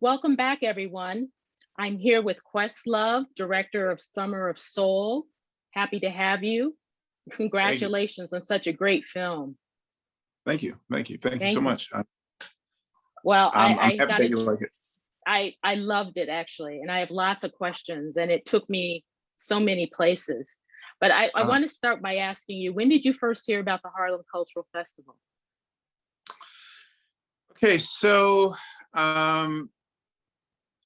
Welcome back, everyone. I'm here with Questlove, director of Summer of Soul. Happy to have you. Congratulations on such a great film. Thank you. Thank you. Thank you so much. Well, I'm happy that you like it. I loved it, actually, and I have lots of questions, and it took me so many places. But I want to start by asking you, when did you first hear about the Harlem Cultural Festival? Okay, so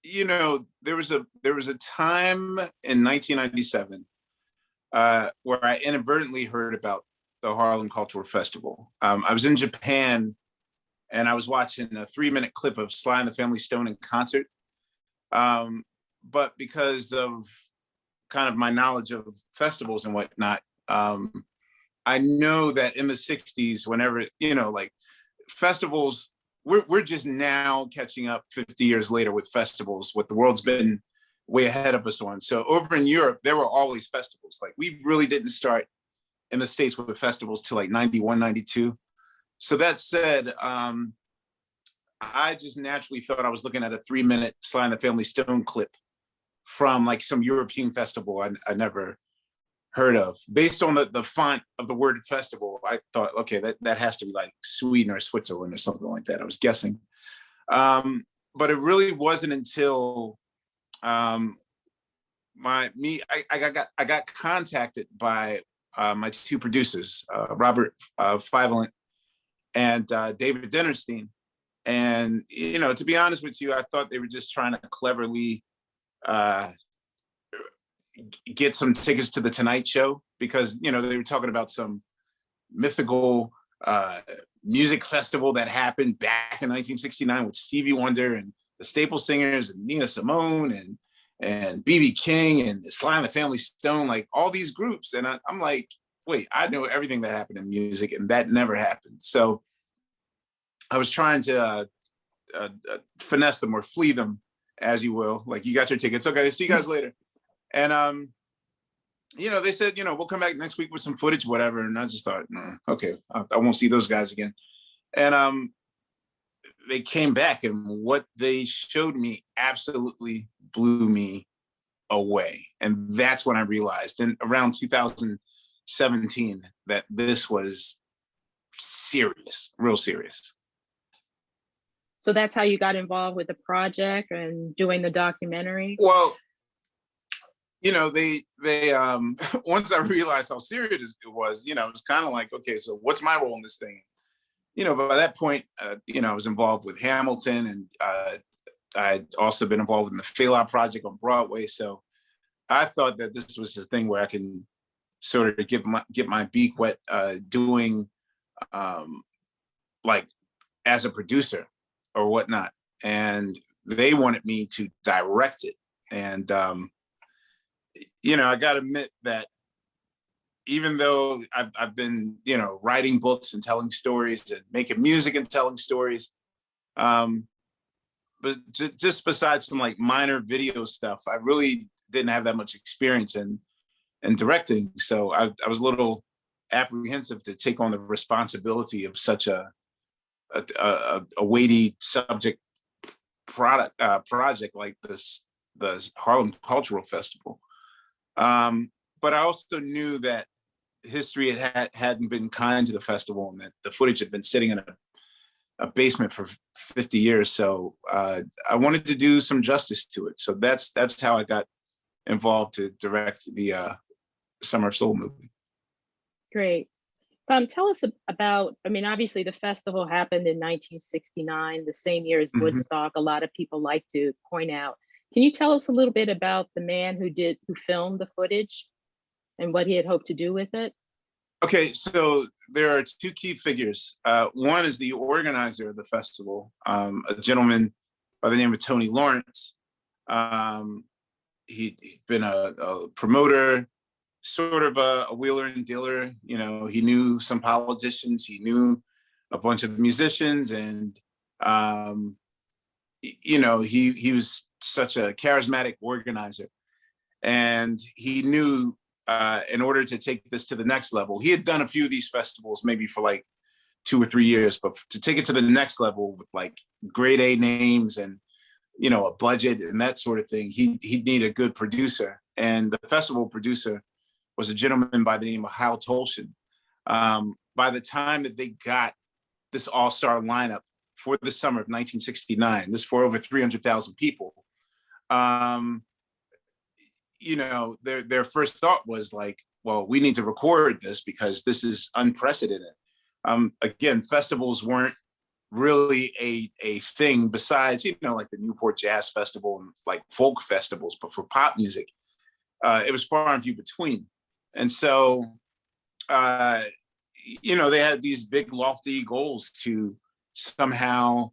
you know, there was a time in 1997 where I inadvertently heard about the Harlem Cultural Festival. I was in Japan and I was watching a 3-minute clip of Sly and the Family Stone in concert. But because of kind of my knowledge of festivals and whatnot, I know that in the 60s, whenever, you know, like festivals, we're just now catching up 50 years later with festivals, what the world's been way ahead of us on. So over in Europe, there were always festivals. Like we really didn't start in the States with festivals till like 91, 92. So that said, I just naturally thought I was looking at a 3-minute Sly and the Family Stone clip from like some European festival I never heard of. Based on the font of the word festival, I thought, okay, that has to be like Sweden or Switzerland or something like that. I was guessing. But it really wasn't until I got contacted by my two producers, Robert Fiveland and David Dinnerstein. And, you know, to be honest with you, I thought they were just trying to cleverly get some tickets to the Tonight Show because, you know, they were talking about some mythical music festival that happened back in 1969 with Stevie Wonder and the Staple Singers and Nina Simone and B.B. King and Sly and the Family Stone, like all these groups. And I'm like, wait, I know everything that happened in music and that never happened. So I was trying to finesse them or flee them, as you will. Like, you got your tickets. Okay, see you guys later. And, you know, they said, you know, we'll come back next week with some footage, whatever. And I just thought, okay, I won't see those guys again. And they came back and what they showed me absolutely blew me away. And that's when I realized in around 2017 that this was serious, real serious. So that's how you got involved with the project and doing the documentary? Well, you know, they once I realized how serious it was, you know, it was kind of like, okay, so what's my role in this thing? You know, by that point, you know, I was involved with Hamilton and I'd also been involved in the Fail Project on Broadway. So I thought that this was a thing where I can sort of get my beak wet doing like as a producer or whatnot. And they wanted me to direct it. And, you know, I got to admit that even though I've been, you know, writing books and telling stories and making music and telling stories, but just besides some like minor video stuff, I really didn't have that much experience in directing. So I was a little apprehensive to take on the responsibility of such a weighty subject project like this, the Harlem Cultural Festival. But I also knew that history hadn't been kind to the festival and that the footage had been sitting in a basement for 50 years. So I wanted to do some justice to it. So that's how I got involved to direct the Summer of Soul movie. Great. Tell us about, I mean, obviously the festival happened in 1969, the same year as Woodstock. A lot of people like to point out. Can you tell us a little bit about the man who filmed the footage and what he had hoped to do with it? Okay, so there are two key figures. One is the organizer of the festival, a gentleman by the name of Tony Lawrence. He'd been a promoter, sort of a wheeler and dealer. You know, he knew some politicians, he knew a bunch of musicians, and you know, he was such a charismatic organizer. And he knew in order to take this to the next level, he had done a few of these festivals maybe for like 2 or 3 years, but to take it to the next level with like grade A names and a budget and that sort of thing, he'd need a good producer. And the festival producer was a gentleman by the name of Hal Tolshin. By the time that they got this all-star lineup for the summer of 1969, this for over 300,000 people, their first thought was like, well, we need to record this because this is unprecedented. Again, festivals weren't really a thing besides, like the Newport Jazz Festival and like folk festivals, but for pop music, it was far and few between. And so, they had these big lofty goals to somehow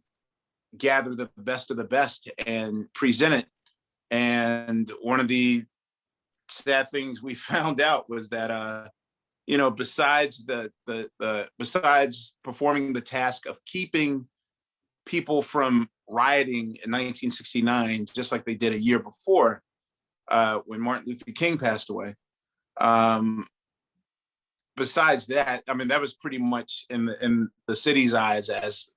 gather the best of the best and present it. And one of the sad things we found out was that, besides besides performing the task of keeping people from rioting in 1969, just like they did a year before, when Martin Luther King passed away. Besides that, I mean, that was pretty much in the city's eyes as,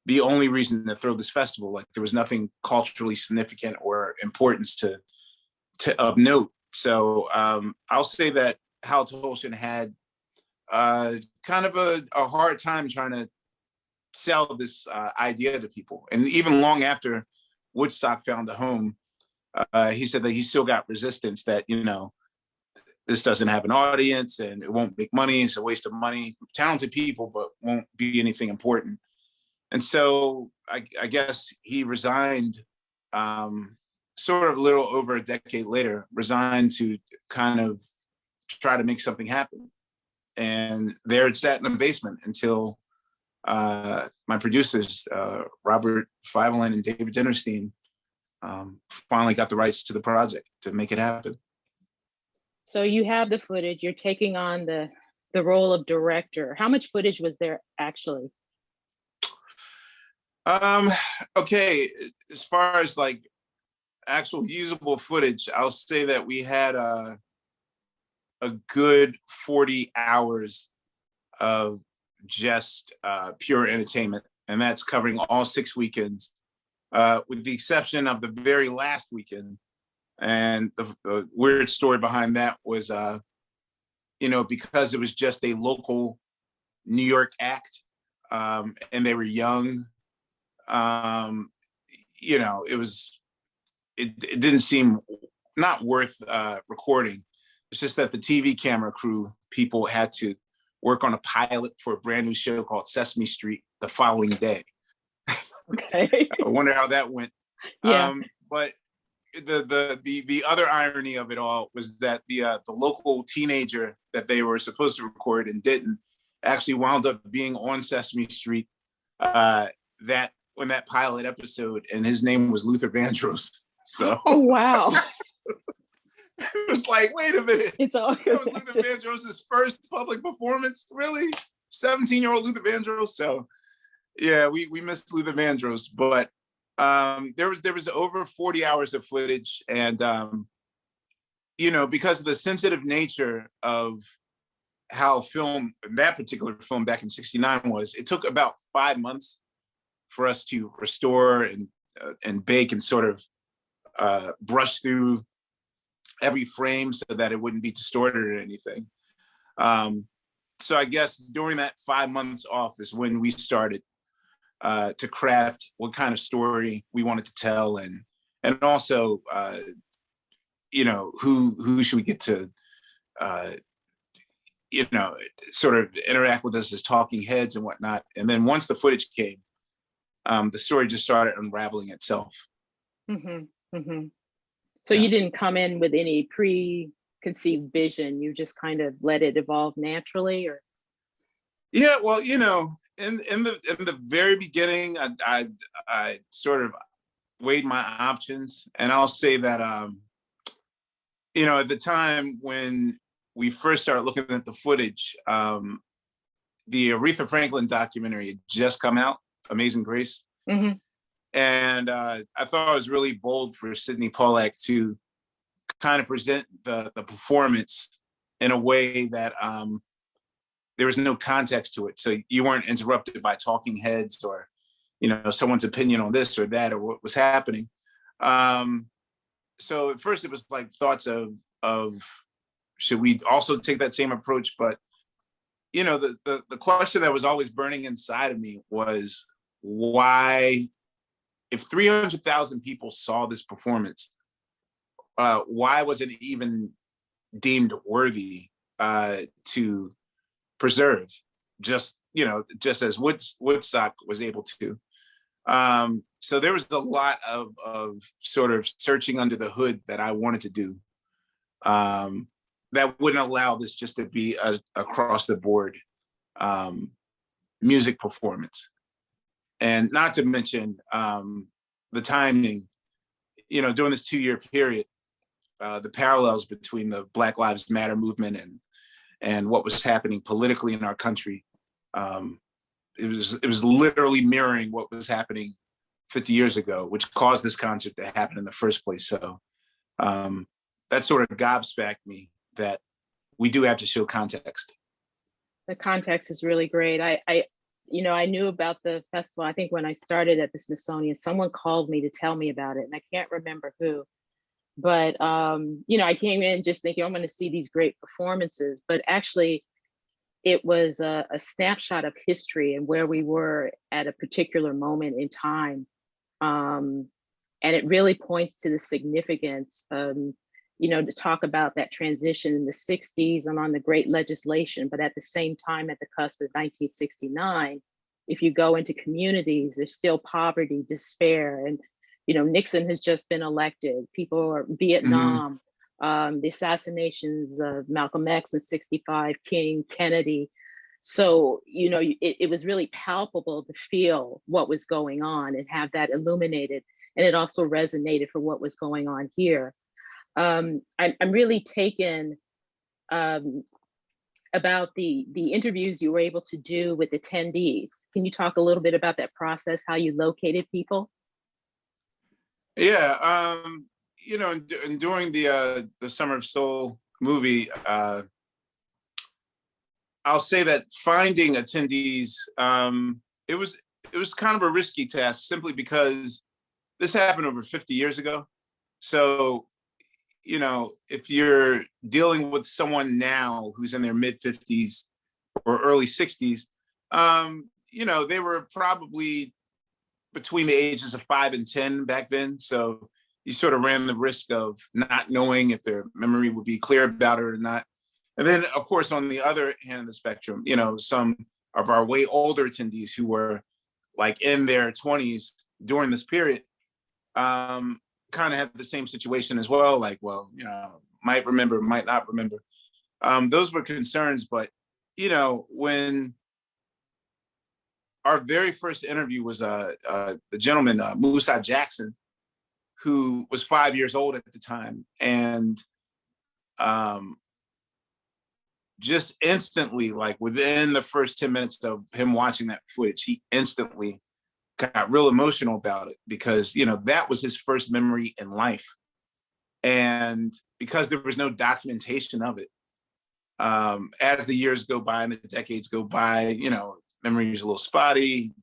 the only reason to throw this festival. Like there was nothing culturally significant or importance of note. So I'll say that Hal Tolshin had kind of a hard time trying to sell this idea to people. And even long after Woodstock found a home, he said that he still got resistance that, this doesn't have an audience and it won't make money. It's a waste of money. Talented people, but won't be anything important. And so I guess he resigned sort of a little over a decade later, resigned to kind of try to make something happen. And there it sat in the basement until my producers, Robert Feivelin and David Dinnerstein, finally got the rights to the project to make it happen. So you have the footage, you're taking on the role of director. How much footage was there actually? Okay, as far as like actual usable footage, I'll say that we had a good 40 hours of just pure entertainment, and that's covering all 6 weekends, with the exception of the very last weekend. And the weird story behind that was, because it was just a local New York act, and they were young, it didn't seem not worth recording. It's just that the TV camera crew people had to work on a pilot for a brand new show called Sesame Street the following day. Okay. I wonder how that went. Yeah. But the other irony of it all was that the local teenager that they were supposed to record and didn't actually wound up being on Sesame Street when that pilot episode, and his name was Luther Vandross. So oh wow. It was like, wait a minute. It's all that was Luther Vandross's first public performance? Really? 17-year-old Luther Vandross? So yeah, we missed Luther Vandross, but there was over 40 hours of footage, and because of the sensitive nature of how that particular film back in '69 was, it took about 5 months for us to restore and bake and sort of brush through every frame so that it wouldn't be distorted or anything. So I guess during that 5 months off is when we started to craft what kind of story we wanted to tell, and also who should we get to sort of interact with us as talking heads and whatnot. And then once the footage came, the story just started unraveling itself. Mm-hmm. Mm-hmm. So you didn't come in with any preconceived vision, you just kind of let it evolve naturally? Or yeah, well, in the very beginning, I sort of weighed my options, and I'll say that at the time when we first started looking at the footage, the Aretha Franklin documentary had just come out, Amazing Grace. mm-hmm. And I thought it was really bold for Sidney Pollack to kind of present the performance in a way that there was no context to it. So you weren't interrupted by talking heads or someone's opinion on this or that or what was happening. So at first it was like thoughts of should we also take that same approach? But the question that was always burning inside of me was why, if 300,000 people saw this performance, why was it even deemed worthy to preserve, just as Woodstock was able to. So there was a lot of sort of searching under the hood that I wanted to do, that wouldn't allow this just to be a across the board music performance. And not to mention the timing, during this 2-year period, the parallels between the Black Lives Matter movement and what was happening politically in our country. It was literally mirroring what was happening 50 years ago, which caused this concert to happen in the first place. So that sort of gobsmacked me that we do have to show context. The context is really great. I knew about the festival. I think when I started at the Smithsonian, someone called me to tell me about it, and I can't remember who. But I came in just thinking I'm going to see these great performances, but actually it was a snapshot of history and where we were at a particular moment in time. And it really points to the significance, to talk about that transition in the 60s and on the great legislation, but at the same time, at the cusp of 1969, if you go into communities, there's still poverty, despair, and Nixon has just been elected. People are Vietnam, the assassinations of Malcolm X in 65, King, Kennedy. So, it was really palpable to feel what was going on and have that illuminated. And it also resonated for what was going on here. I'm really taken about the interviews you were able to do with attendees. Can you talk a little bit about that process, how you located people? Yeah, and during the Summer of Soul movie, I'll say that finding attendees, it was kind of a risky task, simply because this happened over 50 years ago. So, if you're dealing with someone now who's in their mid 50s or early 60s, they were probably between the ages of 5 and 10 back then. So you sort of ran the risk of not knowing if their memory would be clear about it or not. And then, of course, on the other hand of the spectrum, some of our way older attendees who were like in their 20s during this period, kind of had the same situation as well. Like, well, might remember, might not remember. Those were concerns. But, when our very first interview was the gentleman, Musa Jackson, who was 5 years old at the time. And just instantly, like within the first 10 minutes of him watching that footage, he instantly got real emotional about it, because, that was his first memory in life. And because there was no documentation of it, as the years go by and the decades go by, memory is a little spotty.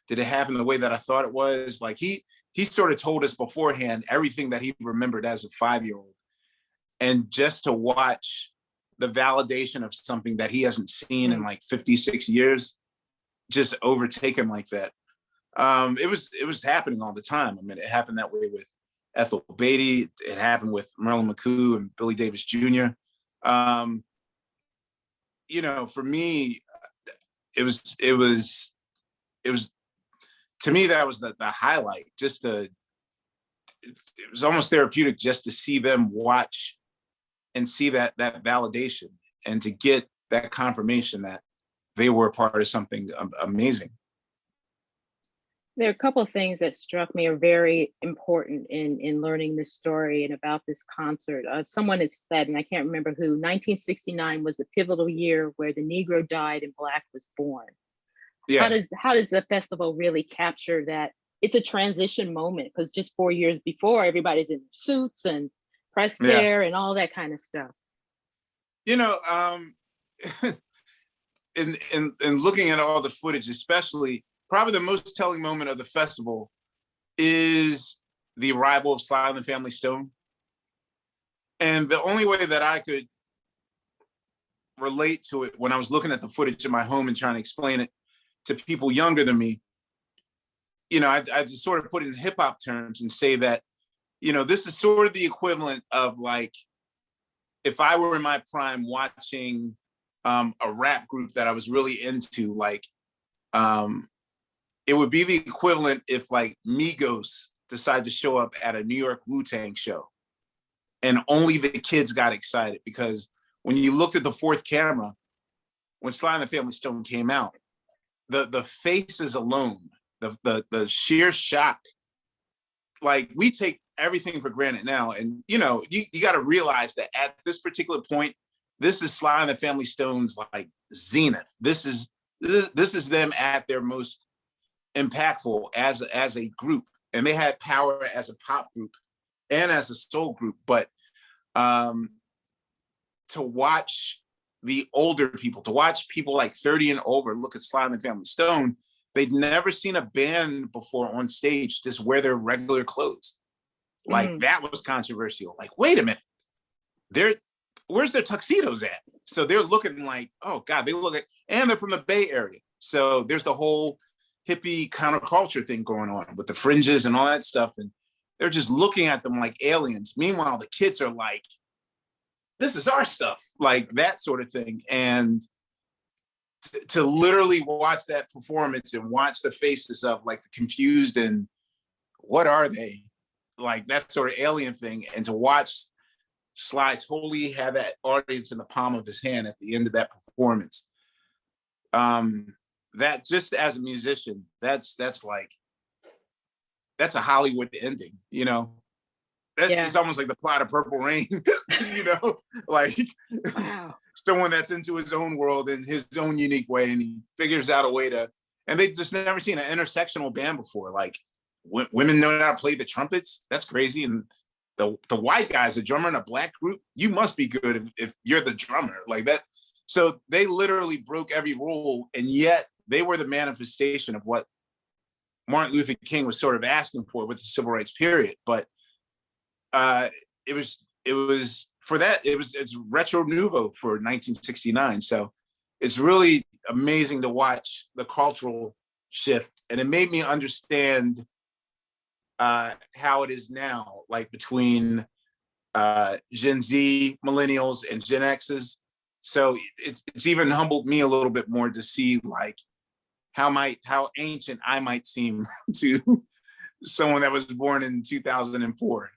Did it happen the way that I thought it was? Like he sort of told us beforehand everything that he remembered as a 5-year-old. And just to watch the validation of something that he hasn't seen in like 56 years just overtake him like that. It was happening all the time. I mean, it happened that way with Ethel Beatty. It happened with Merlin McCoo and Billy Davis Jr. For me, it was to me, that was the highlight. It was almost therapeutic just to see them watch and see that validation, and to get that confirmation that they were a part of something amazing. There are a couple of things that struck me are very important in learning this story and about this concert. Someone has said, and I can't remember who, 1969 was the pivotal year where the Negro died and Black was born. Yeah. How does the festival really capture that? It's a transition moment, because just 4 years before, everybody's in suits and pressed hair and all that kind of stuff. In looking at all the footage, especially, probably the most telling moment of the festival is the arrival of Sly the Family Stone. And the only way that I could relate to it when I was looking at the footage in my home and trying to explain it to people younger than me, I just sort of put it in hip hop terms and say that, this is sort of the equivalent of like, if I were in my prime watching a rap group that I was really into, like, it would be the equivalent if like Migos decided to show up at a New York Wu-Tang show and only the kids got excited, because when you looked at the fourth camera, when Sly and the Family Stone came out, the faces alone, the sheer shock, like we take everything for granted now. And, you got to realize that at this particular point, this is Sly and the Family Stone's like zenith. This is them at their most impactful as a group. And they had power as a pop group and as a soul group. But to watch the older people, to watch people like 30 and over look at Sly and the Family Stone, they'd never seen a band before on stage just wear their regular clothes. Like that was controversial. Like, wait a minute, where's their tuxedos at? So they're looking like, oh God, and they're from the Bay Area. So there's the whole hippie counterculture thing going on with the fringes and all that stuff. And they're just looking at them like aliens. Meanwhile, the kids are like, this is our stuff, like that sort of thing. And to literally watch that performance and watch the faces of like the confused and what are they? Like that sort of alien thing. And to watch Sly totally have that audience in the palm of his hand at the end of that performance. That just as a musician, that's a Hollywood ending, It's almost like the plot of Purple Rain, like wow. Someone that's into his own world in his own unique way, and he figures out a way to, and they just never seen an intersectional band before. Like women know how to play the trumpets. That's crazy. And the white guy's a drummer in a black group. You must be good if you're the drummer like that. So they literally broke every rule, and yet they were the manifestation of what Martin Luther King was sort of asking for with the civil rights period. But it's retro nouveau for 1969. So it's really amazing to watch the cultural shift. And it made me understand how it is now, like between Gen Z, millennials, and Gen X's. So it's even humbled me a little bit more to see like how ancient I might seem to someone that was born in 2004,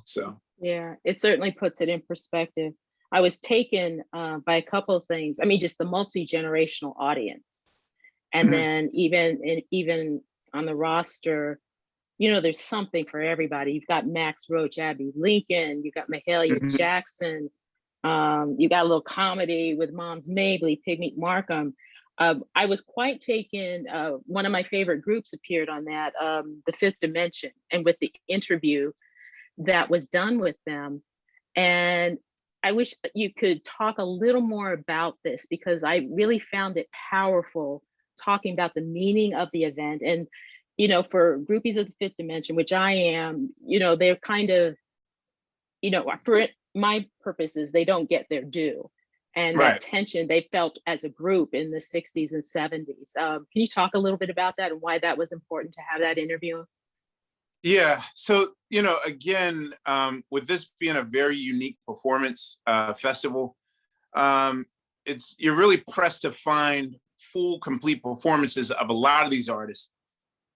so. Yeah, it certainly puts it in perspective. I was taken by a couple of things. I mean, just the multi-generational audience. And then even on the roster, there's something for everybody. You've got Max Roach, Abby Lincoln, you've got Mahalia Jackson, you got a little comedy with Moms Mabley, Pigmeat Markham. I was quite taken. One of my favorite groups appeared on that, The Fifth Dimension, and with the interview that was done with them. And I wish you could talk a little more about this, because I really found it powerful talking about the meaning of the event. And, for groupies of the Fifth Dimension, which I am, they're kind of, for my purposes, they don't get their due. And right. That tension they felt as a group in the 60s and 70s. Can you talk a little bit about that and why that was important to have that interview? Yeah. So, again, with this being a very unique performance festival, you're really pressed to find full, complete performances of a lot of these artists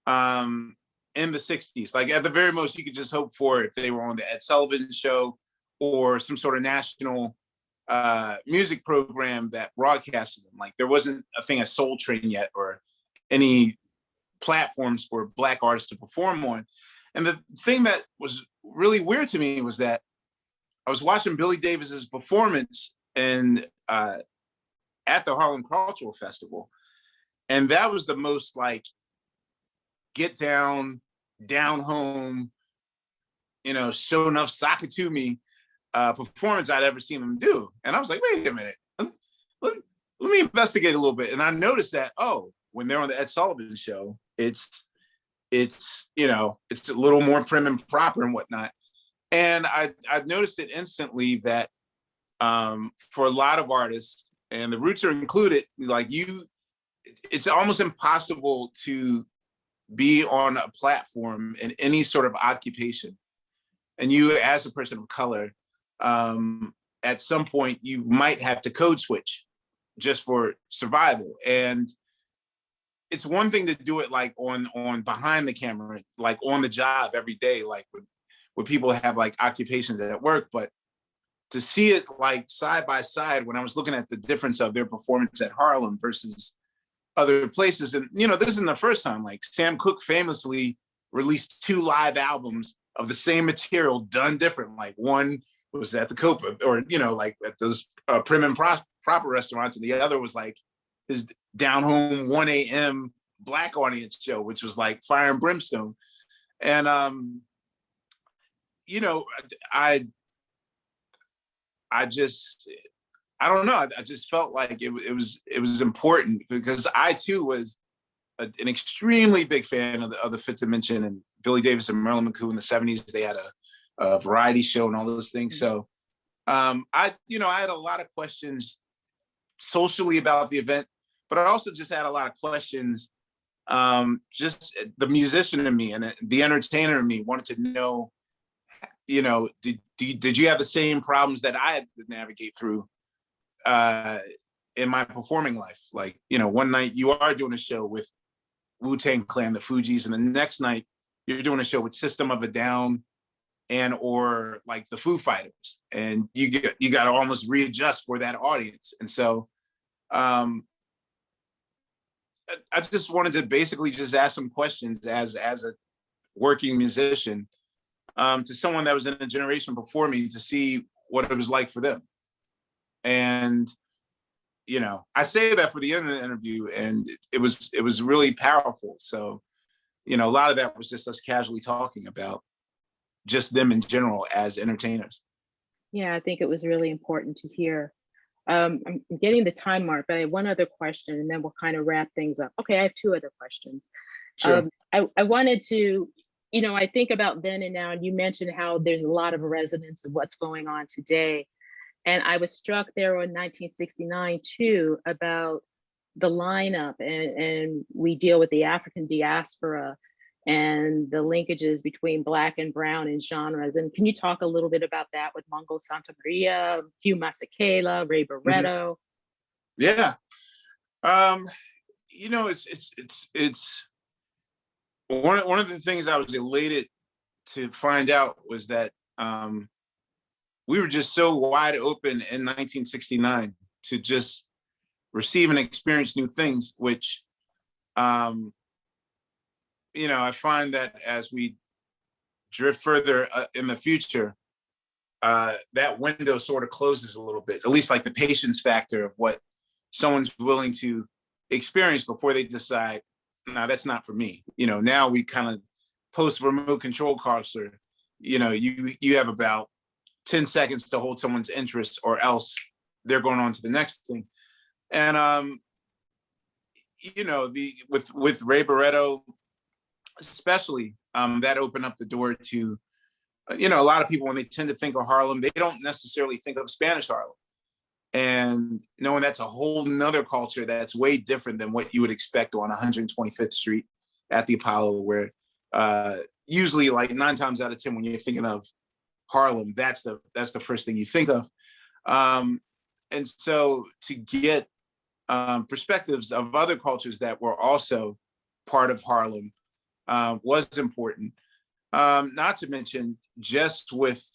in the 60s. Like at the very most, you could just hope for if they were on the Ed Sullivan Show or some sort of national music program that broadcasted them. Like there wasn't a thing as Soul Train yet, or any platforms for Black artists to perform on. And the thing that was really weird to me was that I was watching Billy Davis's performance at the Harlem Cultural Festival. And that was the most like get down home, show enough sock it to me performance I'd ever seen him do. And I was like, wait a minute, let me investigate a little bit. And I noticed that, when they're on the Ed Sullivan Show, it's it's a little more prim and proper and whatnot. And I noticed it instantly that for a lot of artists, and the Roots are included, like it's almost impossible to be on a platform in any sort of occupation. And you, as a person of color, at some point, you might have to code switch just for survival. And it's one thing to do it like on behind the camera, like on the job every day, like when people have like occupations at work, but to see it like side by side, when I was looking at the difference of their performance at Harlem versus other places, and this isn't the first time. Like Sam Cooke famously released 2 live albums of the same material done different. Like one was at the Copa, or like at those prim and proper restaurants, and the other was like his down home 1 a.m. Black audience show, which was like fire and brimstone. And I don't know. I just felt like it was important, because I too was an extremely big fan of the Fifth Dimension and Billy Davis and Marilyn McCoo in the 70s. They had a variety show and all those things. So I had a lot of questions socially about the event, but I also just had a lot of questions. Just the musician in me and the entertainer in me wanted to know, did you have the same problems that I had to navigate through in my performing life? Like, one night you are doing a show with Wu-Tang Clan, the Fugees, and the next night you're doing a show with System of a Down or like the Foo Fighters, and you got to almost readjust for that audience. And so I just wanted to basically just ask some questions as a working musician to someone that was in a generation before me, to see what it was like for them. And I say that for the end of the interview, and it was really powerful. So a lot of that was just us casually talking about just them in general as entertainers. Yeah, I think it was really important to hear. I'm getting the time mark, but I have one other question, and then we'll kind of wrap things up. Okay, I have 2 other questions. Sure. I wanted to, I think about then and now, and you mentioned how there's a lot of resonance of what's going on today. And I was struck there on 1969 too, about the lineup, and we deal with the African diaspora and the linkages between Black and Brown in genres. And can you talk a little bit about that with Mongo Santa Maria, Hugh Masekela, Ray Barretto? Yeah. It's one of the things I was elated to find out was that we were just so wide open in 1969 to just receive and experience new things, which I find that as we drift further in the future, that window sort of closes a little bit, at least like the patience factor of what someone's willing to experience before they decide, no, that's not for me. Now we kind of post remote control cursor, you have about 10 seconds to hold someone's interest, or else they're going on to the next thing. And with Ray Barretto especially, that opened up the door to a lot of people, when they tend to think of Harlem, they don't necessarily think of Spanish Harlem. And knowing that's a whole nother culture that's way different than what you would expect on 125th Street at the Apollo, where usually like 9 times out of 10, when you're thinking of Harlem, that's the first thing you think of. And so to get perspectives of other cultures that were also part of Harlem was important. Not to mention just with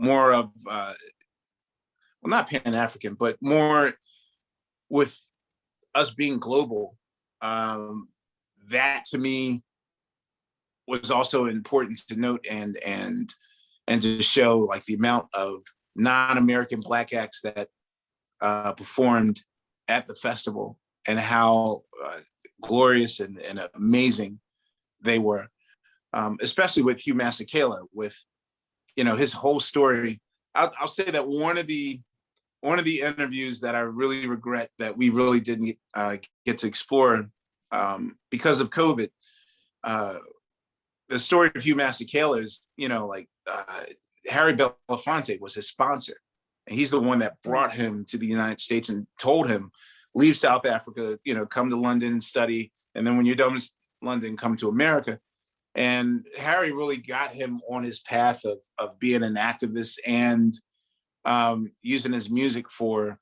more of, well, not Pan-African, but more with us being global. That to me was also important to note, and to show like the amount of non-American Black acts that performed at the festival, and how glorious and amazing they were, especially with Hugh Masekela, with his whole story. I'll say that one of the one of the interviews that I really regret that we really didn't get to explore because of COVID. The story of Hugh Masekela is, Harry Belafonte was his sponsor. And he's the one that brought him to the United States and told him, leave South Africa, come to London and study. And then when you're done with London, come to America. And Harry really got him on his path of being an activist and using his music for,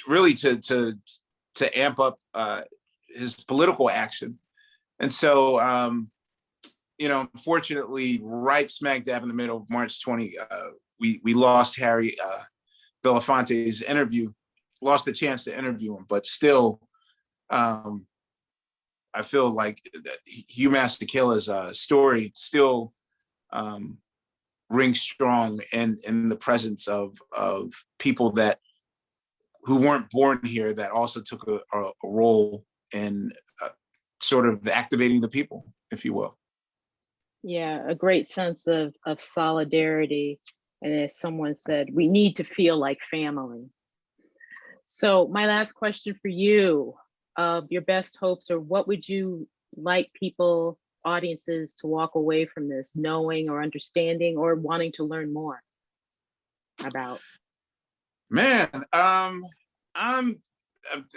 really to amp up his political action. And so, unfortunately, right smack dab in the middle of March 20, we lost Harry Belafonte's interview, lost the chance to interview him, but still, I feel like Hugh Masekela's story still rings strong in the presence of people who weren't born here that also took a role in sort of activating the people, if you will. Yeah, a great sense of solidarity. And as someone said, we need to feel like family. So my last question for you, your best hopes, or what would you like people, audiences to walk away from this knowing or understanding or wanting to learn more about? Man,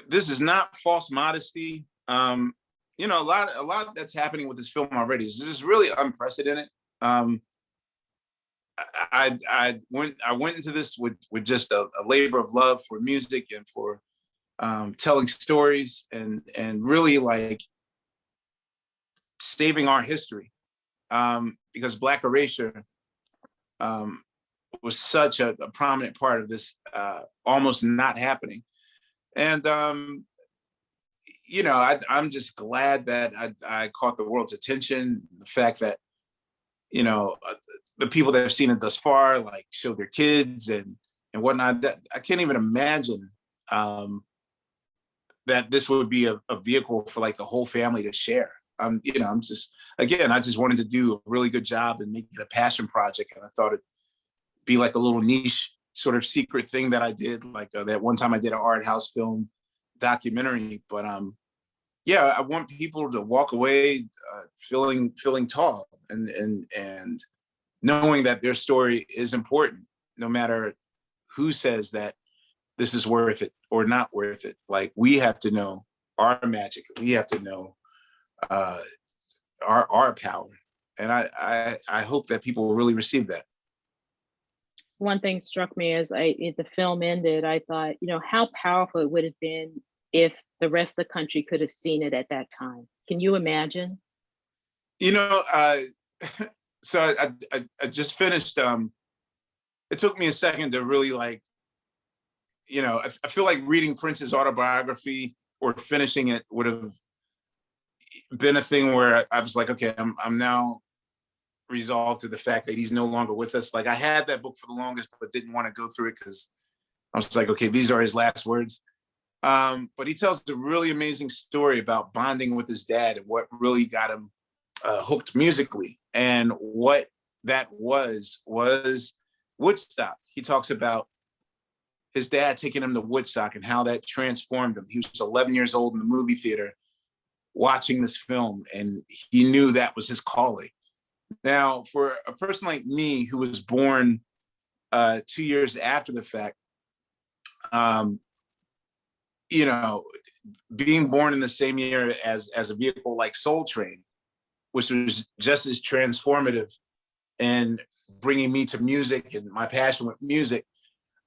this is not false modesty. A lot that's happening with this film already is just really unprecedented. I went into this with just a labor of love for music and for telling stories and really like saving our history, because Black erasure was such a prominent part of this almost not happening. And I'm just glad that I caught the world's attention. The fact that the people that have seen it thus far, like, showed their kids and whatnot. That I can't even imagine that this would be a vehicle for like the whole family to share. I'm just, again, I just wanted to do a really good job and make it a passion project, and I thought it'd be like a little niche sort of secret thing that I did, like that one time I did an art house film documentary. But I want people to walk away feeling tall and knowing that their story is important, no matter who says that this is worth it or not worth it. Like, we have to know our magic. We have to know our power. And I hope that people will really receive that. One thing struck me as the film ended, I thought, how powerful it would have been if the rest of the country could have seen it at that time. Can you imagine? So I just finished, it took me a second to really like, I feel like reading Prince's autobiography or finishing it would have been a thing where I was like, okay, I'm now resolved to the fact that he's no longer with us. Like, I had that book for the longest, but didn't want to go through it because I was like, okay, these are his last words. But he tells a really amazing story about bonding with his dad and what really got him hooked musically. And what that was Woodstock. He talks about his dad taking him to Woodstock and how that transformed him. He was 11 years old in the movie theater watching this film, and he knew that was his calling. Now, for a person like me who was born 2 years after the fact, being born in the same year as a vehicle like Soul Train, which was just as transformative in bringing me to music and my passion with music.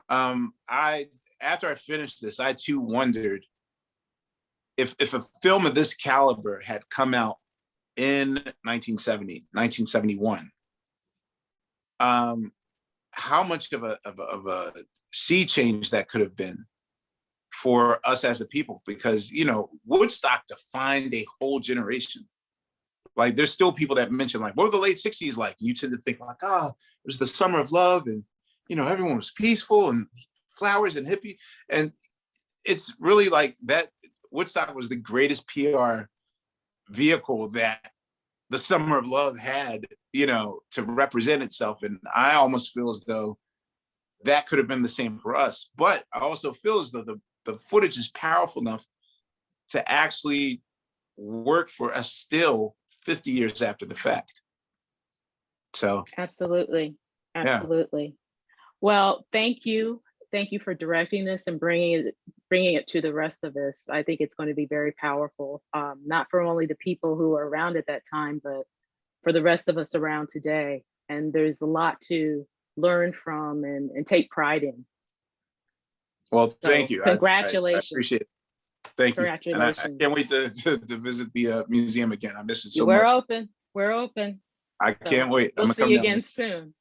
After I finished this, I too wondered if a film of this caliber had come out in 1970, 1971, how much of a sea change that could have been for us as a people, because Woodstock defined a whole generation. Like, there's still people that mention, like, what were the late 60s like? You tend to think like, it was the summer of love, and everyone was peaceful and flowers and hippie. And it's really like that. Woodstock was the greatest PR vehicle that the summer of love had, to represent itself. And I almost feel as though that could have been the same for us. But I also feel as though the footage is powerful enough to actually work for us still 50 years after the fact. So Absolutely. yeah. Absolutely. Well, thank you. Thank you for directing this and bringing it to the rest of us. I think it's going to be very powerful, not for only the people who were around at that time, but for the rest of us around today. And there's a lot to learn from and take pride in. Well, thank you. Congratulations. I appreciate it. Thank you. And I can't wait to visit the museum again. I miss it so much. We're open. I can't wait. We'll see you again soon.